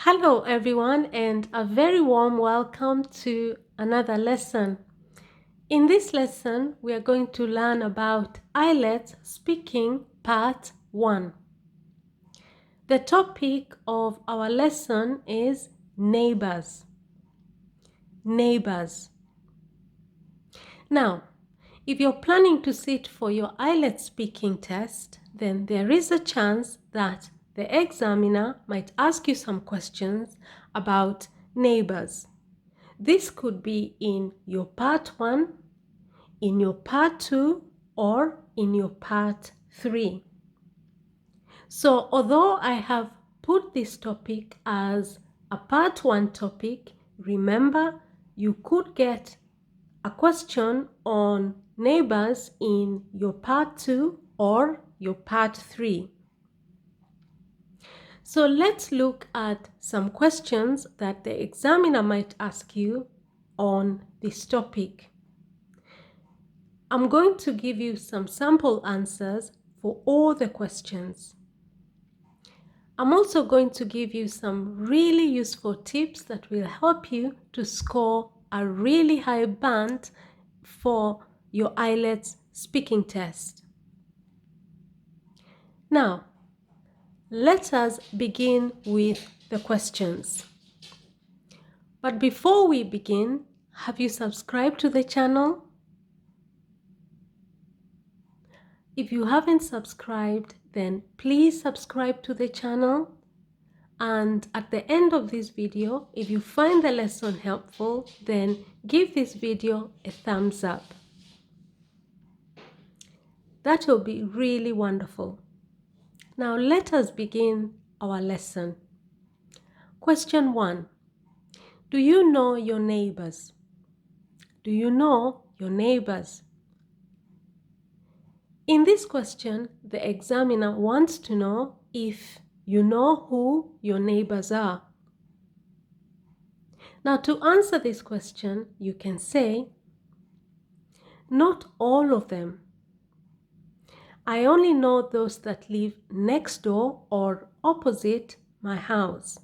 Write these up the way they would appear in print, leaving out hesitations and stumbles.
Hello everyone and a very warm welcome to another lesson. In this lesson, we are going to learn about IELTS Speaking Part 1. The topic of our lesson is neighbors. Neighbors. Now, if you're planning to sit for your IELTS speaking test, then there is a chance that the examiner might ask you some questions about neighbors. This could be in your part 1, in your part 2, or in your part 3. So although I have put this topic as a part 1 topic, remember you could get a question on neighbors in your part 2 or your part 3. So let's look at some questions that the examiner might ask you on this topic. I'm going to give you some sample answers for all the questions. I'm also going to give you some really useful tips that will help you to score a really high band for your IELTS speaking test. Now, let us begin with the questions. But before we begin, have you subscribed to the channel? If you haven't subscribed, then please subscribe to the channel. And at the end of this video, if you find the lesson helpful, then give this video a thumbs up. That will be really wonderful. Now let us begin our lesson. Question 1. Do you know your neighbors? Do you know your neighbors? In this question, the examiner wants to know if you know who your neighbors are. Now, to answer this question, you can say, not all of them. I only know those that live next door or opposite my house.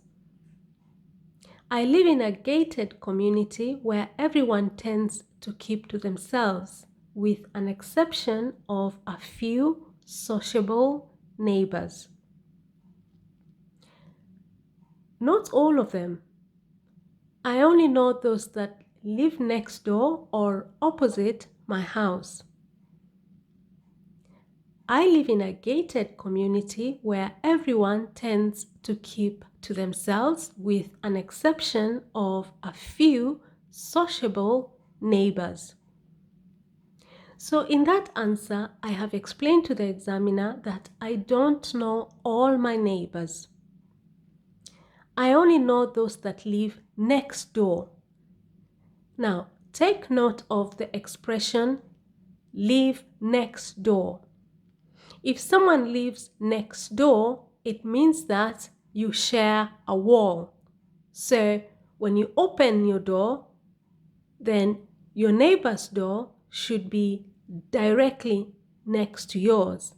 I live in a gated community where everyone tends to keep to themselves, with an exception of a few sociable neighbors. Not all of them. I only know those that live next door or opposite my house. I live in a gated community where everyone tends to keep to themselves, with an exception of a few sociable neighbors. So in that answer, I have explained to the examiner that I don't know all my neighbors. I only know those that live next door. Now, take note of the expression live next door. If someone lives next door, it means that you share a wall. So when you open your door, then your neighbor's door should be directly next to yours.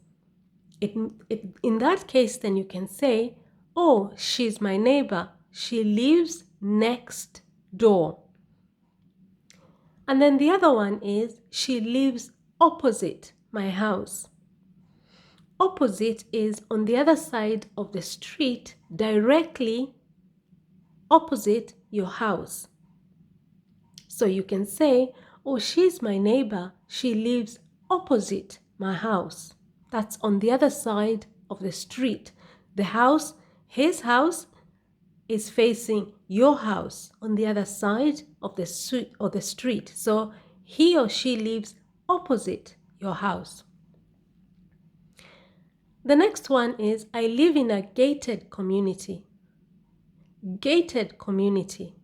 In that case, then you can say, oh, she's my neighbor. She lives next door. And then the other one is, she lives opposite my house. Opposite is on the other side of the street, directly opposite your house. So you can say, oh, she's my neighbor. She lives opposite my house. That's on the other side of the street. The house, his house, is facing your house on the other side of the street. So he or she lives opposite your house. The next one is, I live in a gated community. Gated community.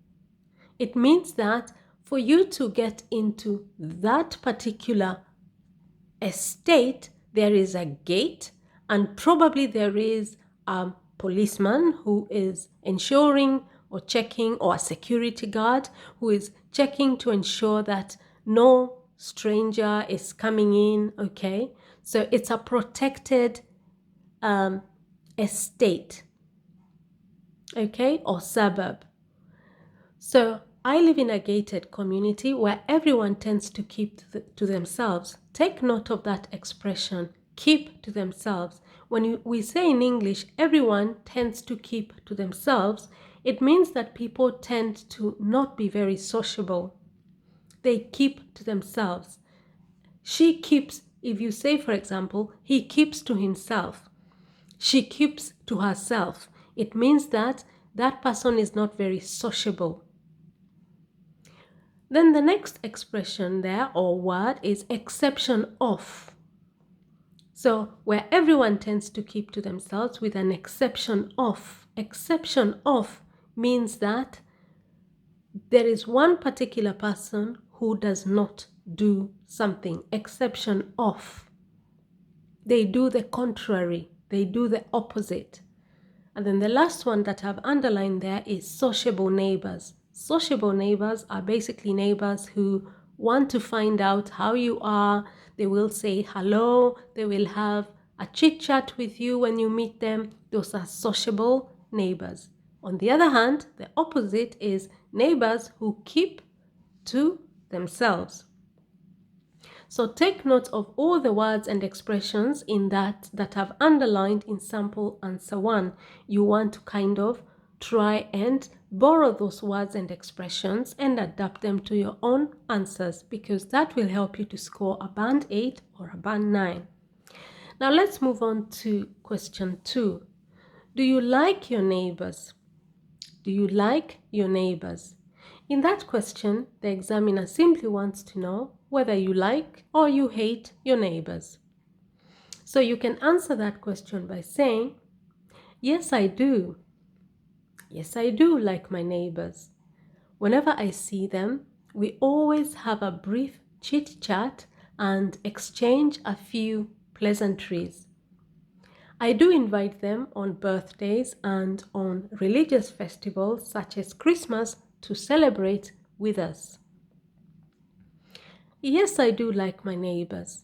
It means that for you to get into that particular estate, there is a gate, and probably there is a policeman who is ensuring or checking, or a security guard who is checking to ensure that no stranger is coming in, okay? So it's a protected estate. okay, or suburb. So I live in a gated community where everyone tends to keep to themselves. Take note of that expression, keep to themselves. When we say in English, everyone tends to keep to themselves, it means that people tend to not be very sociable. They keep to themselves. She keeps, if you say, for example, he keeps to himself. She keeps to herself. It means that that person is not very sociable. Then the next expression there or word is exception of. So where everyone tends to keep to themselves with an exception of. Exception of means that there is one particular person who does not do something. Exception of. They do the contrary. They do the opposite. And then the last one that I've underlined there is sociable neighbors. Sociable neighbors are basically neighbors who want to find out how you are. They will say hello. They will have a chit chat with you when you meet them. Those are sociable neighbors. On the other hand, the opposite is neighbors who keep to themselves. So take note of all the words and expressions in that I've underlined in sample answer 1. You want to kind of try and borrow those words and expressions and adapt them to your own answers, because that will help you to score a band 8 or a band 9. Now let's move on to question 2. Do you like your neighbors? Do you like your neighbors? In that question, the examiner simply wants to know whether you like or you hate your neighbors. So you can answer that question by saying, yes, I do. Yes, I do like my neighbors. Whenever I see them, we always have a brief chit-chat and exchange a few pleasantries. I do invite them on birthdays and on religious festivals such as Christmas to celebrate with us. Yes, I do like my neighbors.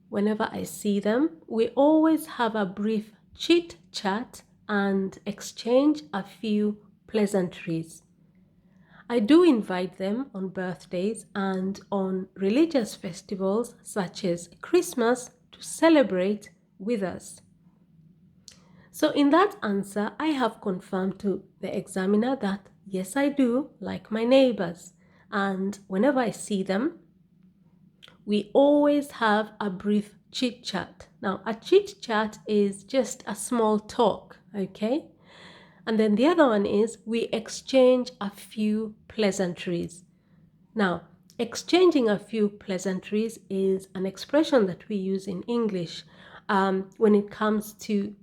Whenever I see them, we always have a brief chit-chat and exchange a few pleasantries. I do invite them on birthdays and on religious festivals such as Christmas to celebrate with us. So in that answer, I have confirmed to the examiner that yes, I do like my neighbors. And whenever I see them, we always have a brief chit chat. Now, a chit chat is just a small talk, okay? And then the other one is we exchange a few pleasantries. Now, exchanging a few pleasantries is an expression that we use in English when it comes to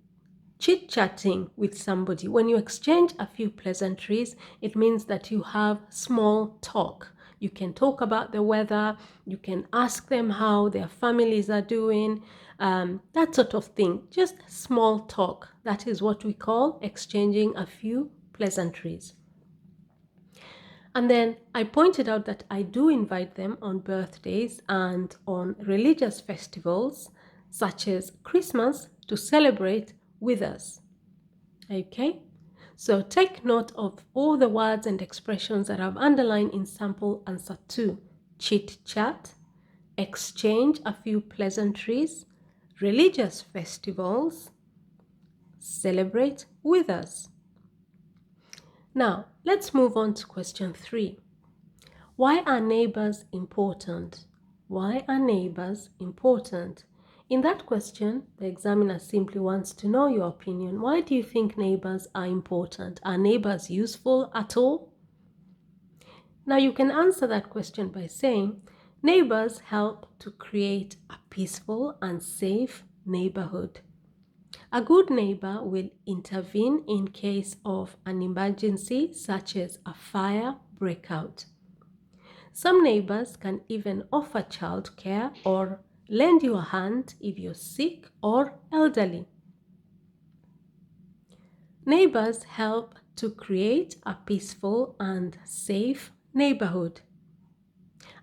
chit-chatting with somebody. When you exchange a few pleasantries, it means that you have small talk. You can talk about the weather, you can ask them how their families are doing, that sort of thing. Just small talk. That is what we call exchanging a few pleasantries. And then I pointed out that I do invite them on birthdays and on religious festivals, such as Christmas, to celebrate with us. Okay? So take note of all the words and expressions that I've underlined in sample answer 2. Chit-chat, exchange a few pleasantries, religious festivals, celebrate with us. Now, let's move on to question 3. Why are neighbors important? Why are neighbors important? In that question, the examiner simply wants to know your opinion. Why do you think neighbors are important? Are neighbors useful at all? Now you can answer that question by saying, neighbors help to create a peaceful and safe neighborhood. A good neighbor will intervene in case of an emergency such as a fire breakout. Some neighbors can even offer childcare or lend you a hand if you're sick or elderly. Neighbors help to create a peaceful and safe neighborhood.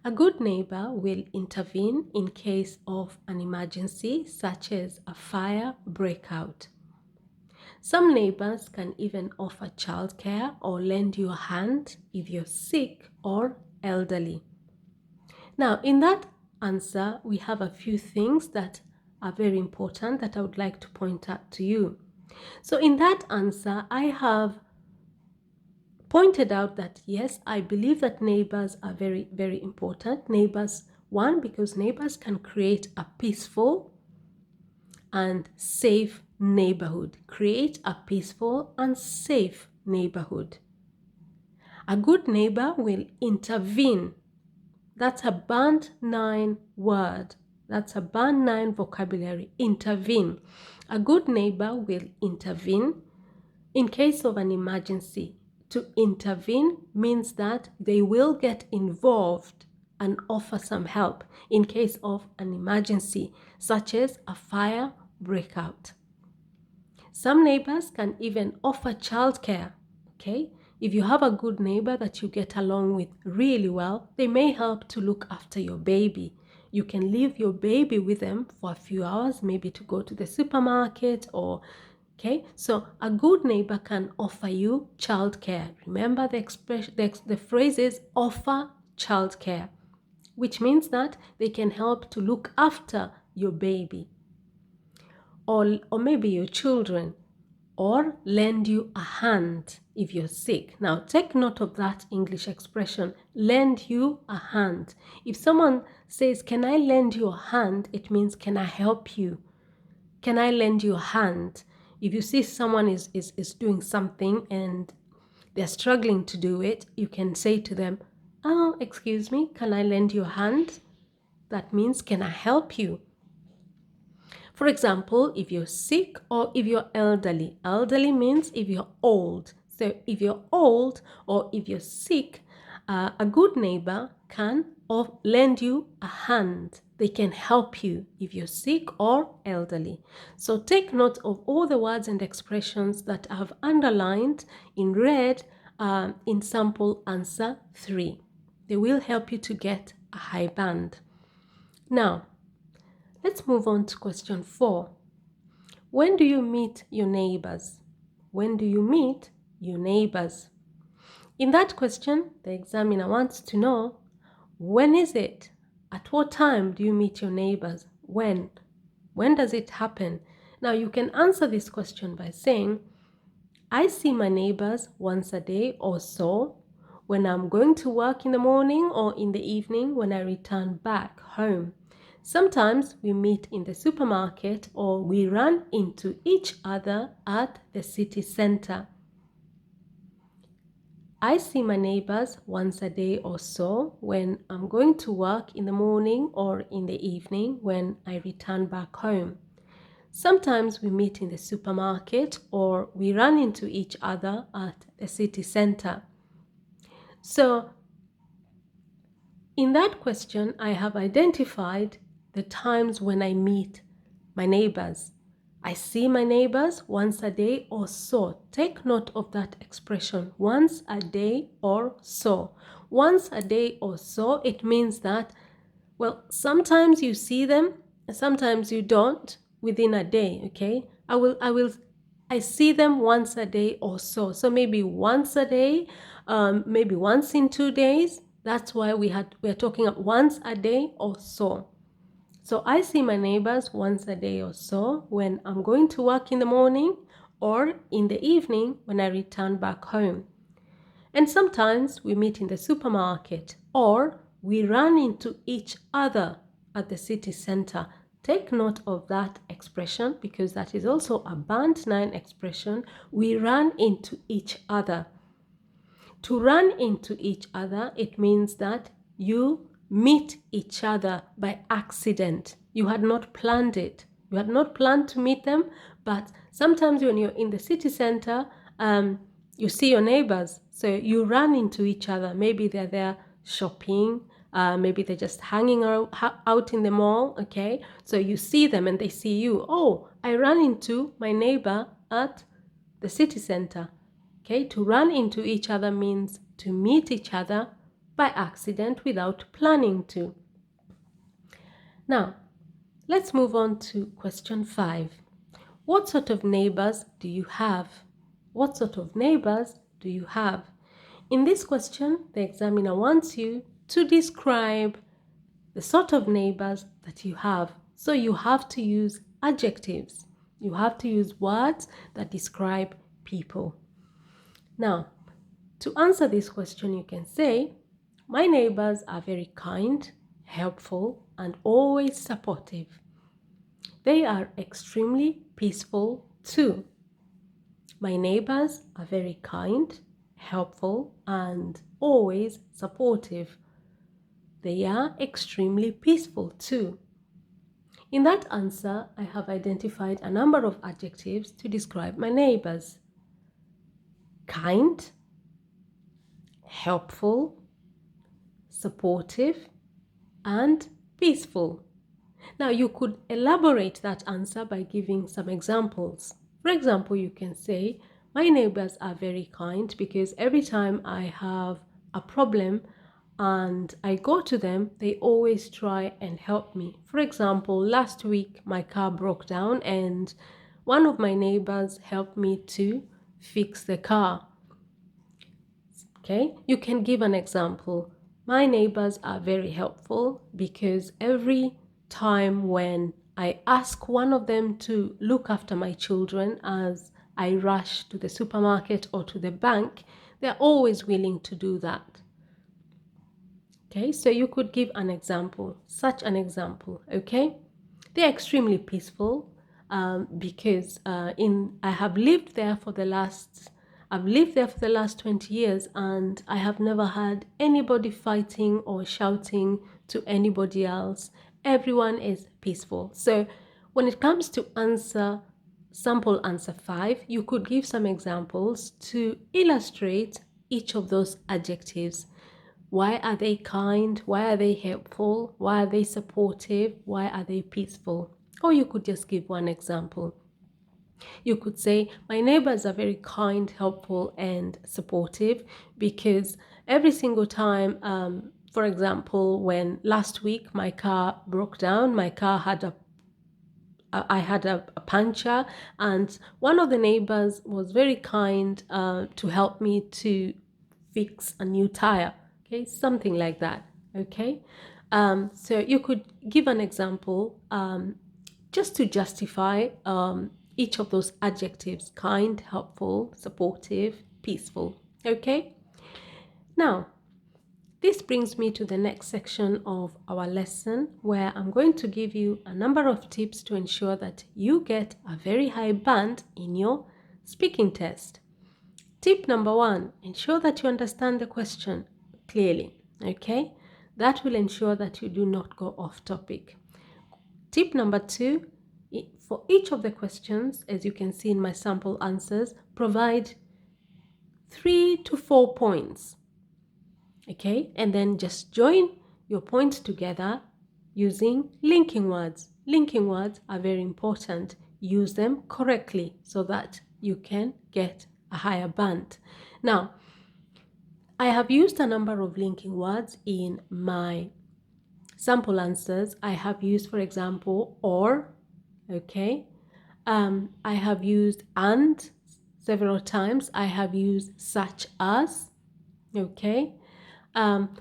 A good neighbor will intervene in case of an emergency such as a fire breakout. Some neighbors can even offer childcare or lend you a hand if you're sick or elderly. Now, in that answer, we have a few things that are very important that I would like to point out to you. So in that answer, I have pointed out that yes, I believe that neighbors are very, very important. Neighbors, one, because neighbors can create a peaceful and safe neighborhood. Create a peaceful and safe neighborhood. A good neighbor will intervene. That's a band 9 word. That's a band 9 vocabulary. Intervene. A good neighbor will intervene in case of an emergency. To intervene means that they will get involved and offer some help in case of an emergency, such as a fire breakout. Some neighbors can even offer childcare, okay? If you have a good neighbor that you get along with really well, they may help to look after your baby. You can leave your baby with them for a few hours, maybe to go to the supermarket or okay, so a good neighbor can offer you childcare. Remember the expression, the phrase is offer childcare, which means that they can help to look after your baby or maybe your children, or lend you a hand if you're sick. Now, take note of that English expression, lend you a hand. If someone says, can I lend you a hand? It means, can I help you? Can I lend you a hand? If you see someone is doing something and they're struggling to do it, you can say to them, oh, excuse me, can I lend you a hand? That means, can I help you? For example, if you're sick or if you're elderly. Elderly means if you're old. So if you're old or if you're sick, a good neighbor can lend you a hand. They can help you if you're sick or elderly. So take note of all the words and expressions that I have underlined in red in sample answer 3. They will help you to get a high band. Now, let's move on to question 4. When do you meet your neighbors? When do you meet your neighbors? In that question, the examiner wants to know, when is it? At what time do you meet your neighbors? When? When does it happen? Now, you can answer this question by saying, I see my neighbors once a day or so, when I'm going to work in the morning or in the evening when I return back home. Sometimes we meet in the supermarket or we run into each other at the city center. I see my neighbors once a day or so when I'm going to work in the morning or in the evening when I return back home. Sometimes we meet in the supermarket or we run into each other at the city center. So, in that question, I have identified the times when I meet my neighbors. I see my neighbors once a day or so. Take note of that expression, once a day or so. Once a day or so, it means that, well, sometimes you see them, sometimes you don't within a day, okay? I see them once a day or so. So maybe once a day, maybe once in 2 days. That's why we're talking about once a day or so. So I see my neighbors once a day or so when I'm going to work in the morning or in the evening when I return back home. And sometimes we meet in the supermarket or we run into each other at the city center. Take note of that expression because that is also a band 9 expression. We run into each other. To run into each other, it means that you meet each other by accident. You had not planned it. You had not planned to meet them, but sometimes when you're in the city center, you see your neighbors. So you run into each other. Maybe they're there shopping. Maybe they're just hanging out in the mall, okay? So you see them and they see you. Oh, I ran into my neighbor at the city center. Okay, to run into each other means to meet each other by accident without planning to. Now, let's move on to question 5. What sort of neighbors do you have? What sort of neighbors do you have? In this question, the examiner wants you to describe the sort of neighbors that you have. So you have to use adjectives. You have to use words that describe people. Now, to answer this question, you can say, my neighbors are very kind, helpful, and always supportive. They are extremely peaceful too. My neighbors are very kind, helpful, and always supportive. They are extremely peaceful too. In that answer, I have identified a number of adjectives to describe my neighbors. Kind, helpful, supportive, and peaceful. Now, you could elaborate that answer by giving some examples. For example, you can say, my neighbors are very kind because every time I have a problem and I go to them, they always try and help me. For example, last week my car broke down and one of my neighbors helped me to fix the car. Okay, you can give an example. My neighbors are very helpful because every time when I ask one of them to look after my children as I rush to the supermarket or to the bank, they're always willing to do that. Okay, so you could give an example, such an example, okay? They're extremely peaceful because I have lived there for the last 20 years and I have never had anybody fighting or shouting to anybody else. Everyone is peaceful. So when it comes to sample answer 5, you could give some examples to illustrate each of those adjectives. Why are they kind? Why are they helpful? Why are they supportive? Why are they peaceful? Or you could just give one example. You could say, my neighbors are very kind, helpful, and supportive because every single time, for example, when last week my car broke down, I had a puncture, and one of the neighbors was very kind to help me to fix a new tire. Okay, something like that. Okay, so you could give an example just to justify each of those adjectives: kind, helpful, supportive, peaceful. Okay, now this brings me to the next section of our lesson, where I'm going to give you a number of tips to ensure that you get a very high band in your speaking test. Tip number 1, ensure that you understand the question clearly, okay? That will ensure that you do not go off topic. Tip number 2, for each of the questions, as you can see in my sample answers, provide 3 to 4 points, okay? And then just join your points together using linking words. Linking words are very important. Use them correctly so that you can get a higher band. Now, I have used a number of linking words in my sample answers. I have used, for example, or, okay? I have used and several times. I have used such as, okay?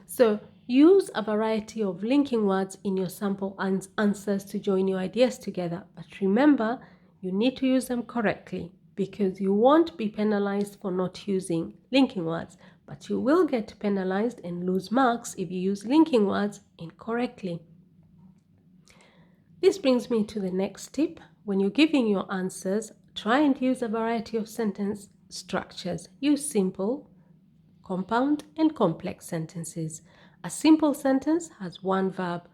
So use a variety of linking words in your sample answers to join your ideas together. But remember, you need to use them correctly because you won't be penalized for not using linking words, but you will get penalized and lose marks if you use linking words incorrectly. This brings me to the next tip. When you're giving your answers, try and use a variety of sentence structures. Use simple, compound, and complex sentences. A simple sentence has one verb.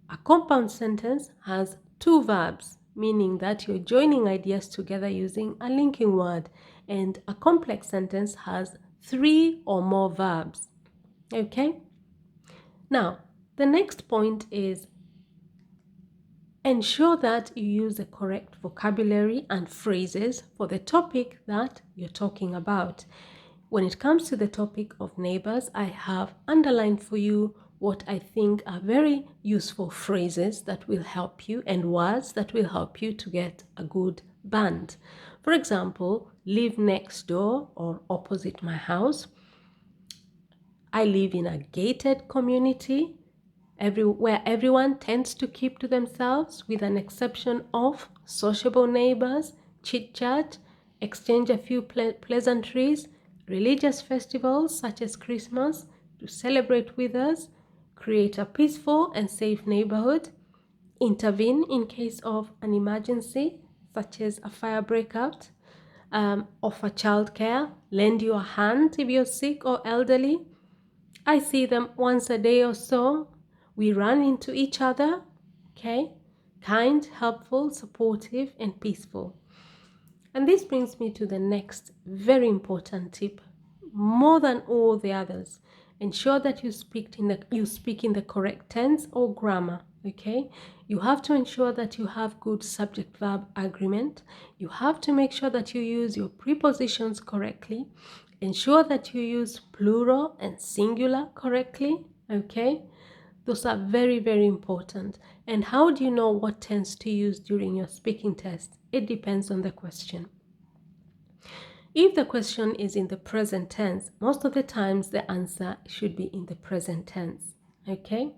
A compound sentence has 2 verbs, meaning that you're joining ideas together using a linking word. And a complex sentence has 3 or more verbs. Okay? Now, the next point is ensure that you use the correct vocabulary and phrases for the topic that you're talking about. When it comes to the topic of neighbors, I have underlined for you what I think are very useful phrases that will help you and words that will help you to get a good band. For example, live next door or opposite my house. I live in a gated community where everyone tends to keep to themselves with an exception of sociable neighbors, chit-chat, exchange a few pleasantries, religious festivals such as Christmas to celebrate with us, create a peaceful and safe neighborhood, intervene in case of an emergency such as a fire breakout, offer childcare, lend you a hand if you're sick or elderly. I see them once a day or so. We run into each other, okay? Kind, helpful, supportive, and peaceful. And this brings me to the next very important tip. More than all the others, ensure that you speak in the correct tense or grammar, okay? You have to ensure that you have good subject-verb agreement. You have to make sure that you use your prepositions correctly. Ensure that you use plural and singular correctly, okay? Those are very, very important. And how do you know what tense to use during your speaking test? It depends on the question. If the question is in the present tense, most of the times the answer should be in the present tense, okay?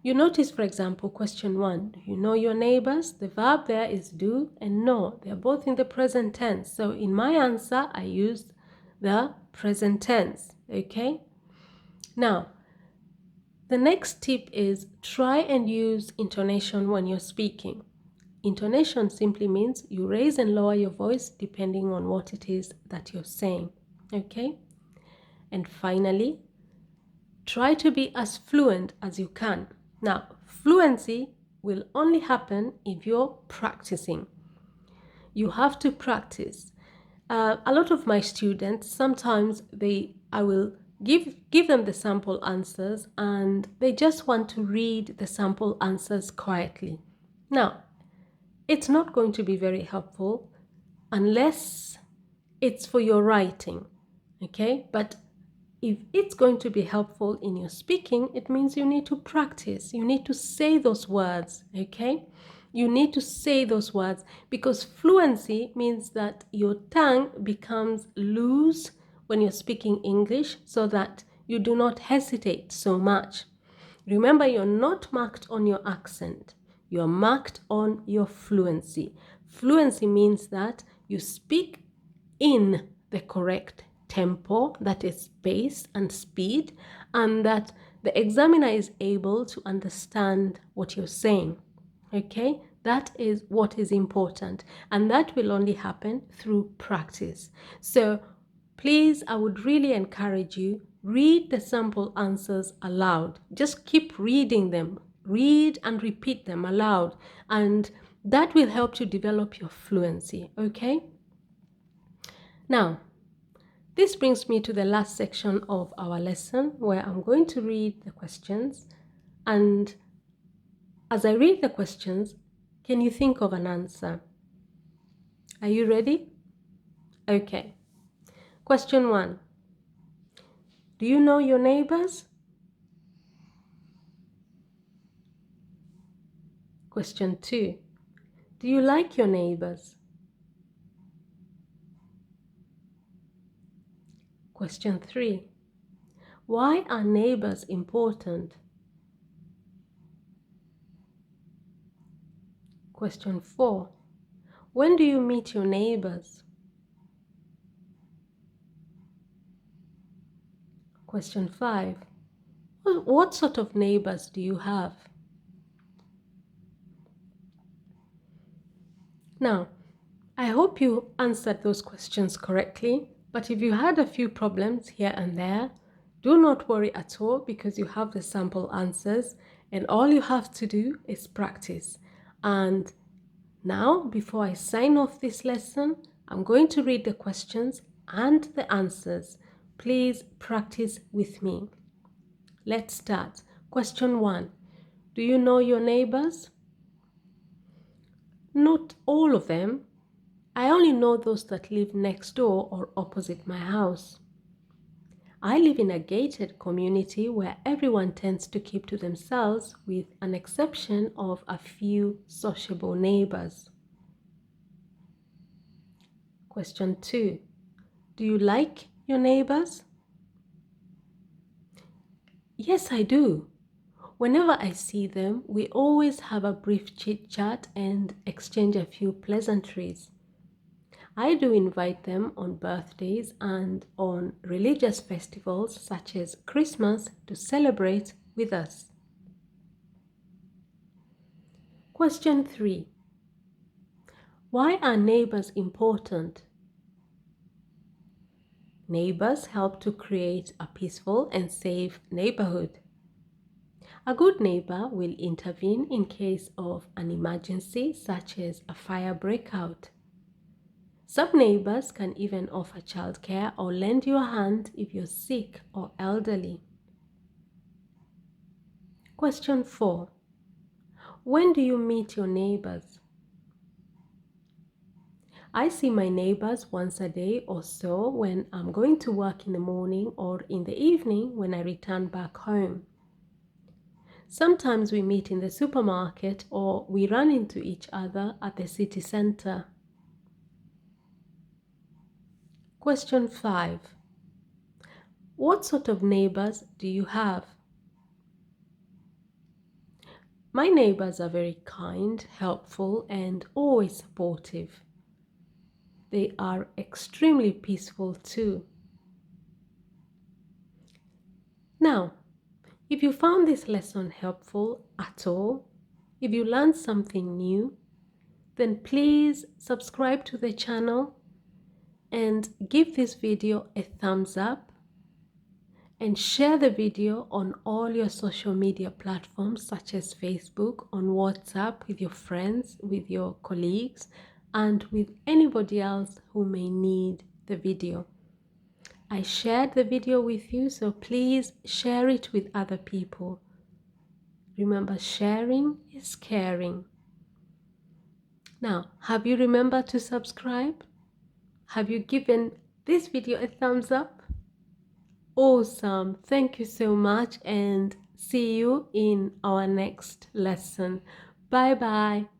You notice, for example, question 1, do you know your neighbors? The verb there is do and know. They're both in the present tense. So in my answer, I used the present tense, okay? Now, the next tip is try and use intonation when you're speaking. Intonation simply means you raise and lower your voice depending on what it is that you're saying, okay? And finally, try to be as fluent as you can. Now, fluency will only happen if you're practicing. You have to practice. A lot of my students, sometimes I will give them the sample answers and they just want to read the sample answers quietly. Now, it's not going to be very helpful unless it's for your writing, okay? But if it's going to be helpful in your speaking, it means you need to practice. You need to say those words, okay? You need to say those words because fluency means that your tongue becomes loose when you're speaking English so that you do not hesitate so much. Remember, you're not marked on your accent. You're marked on your fluency. Fluency means that you speak in the correct tempo, that is pace and speed, and that the examiner is able to understand what you're saying. Okay, that is what is important, and that will only happen through practice. So please, I would really encourage you, read the sample answers aloud. Just keep reading them. Read and repeat them aloud, and that will help to develop your fluency, okay? Now, this brings me to the last section of our lesson where I'm going to read the questions, and as I read the questions, can you think of an answer? Are you ready? Okay. Question 1. Do you know your neighbors? Question 2. Do you like your neighbors? Question 3. Why are neighbors important? Question 4. When do you meet your neighbors? Question 5. What sort of neighbors do you have? Now, I hope you answered those questions correctly, but if you had a few problems here and there, do not worry at all because you have the sample answers and all you have to do is practice. And now, before I sign off this lesson, I'm going to read the questions and the answers. Please practice with me. Let's start. Question 1. Do you know your neighbors? Not all of them. I only know those that live next door or opposite my house. I live in a gated community where everyone tends to keep to themselves with an exception of a few sociable neighbors. Question 2. Do you like your neighbors? Yes, I do. Whenever I see them, we always have a brief chit-chat and exchange a few pleasantries. I do invite them on birthdays and on religious festivals such as Christmas to celebrate with us. Question 3. Why are neighbors important? Neighbors help to create a peaceful and safe neighborhood. A good neighbor will intervene in case of an emergency such as a fire breakout. Some neighbors can even offer childcare or lend you a hand if you're sick or elderly. Question 4. When do you meet your neighbors? I see my neighbors once a day or so when I'm going to work in the morning or in the evening when I return back home. Sometimes we meet in the supermarket or we run into each other at the city center. Question 5. What sort of neighbors do you have? My neighbors are very kind, helpful, and always supportive. They are extremely peaceful too. Now, if you found this lesson helpful at all, if you learned something new, then please subscribe to the channel and give this video a thumbs up and share the video on all your social media platforms such as Facebook, on WhatsApp with your friends, with your colleagues, and with anybody else who may need the video. I shared the video with you, so please share it with other people. Remember, sharing is caring. Now, have you remembered to subscribe? Have you given this video a thumbs up? Awesome. Thank you so much and see you in our next lesson. Bye bye.